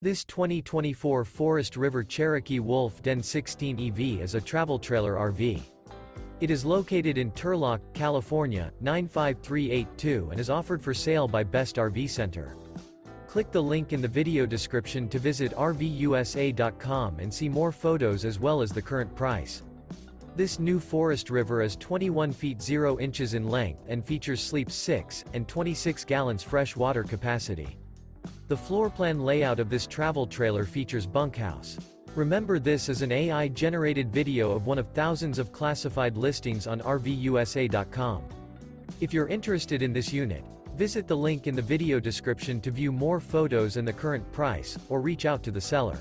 This 2024 Forest River Cherokee Wolf Den 16 EV is a travel trailer RV. It is located in Turlock, California, 95382 and is offered for sale by Best RV Center. Click the link in the video description to visit RVUSA.com and see more photos as well as the current price. This new Forest River is 21 feet 0 inches in length and features sleeps 6 and 26 gallons fresh water capacity. The floor plan layout of this travel trailer features bunkhouse. Remember, this is an AI-generated video of one of thousands of classified listings on RVUSA.com. If you're interested in this unit, visit the link in the video description to view more photos and the current price, or reach out to the seller.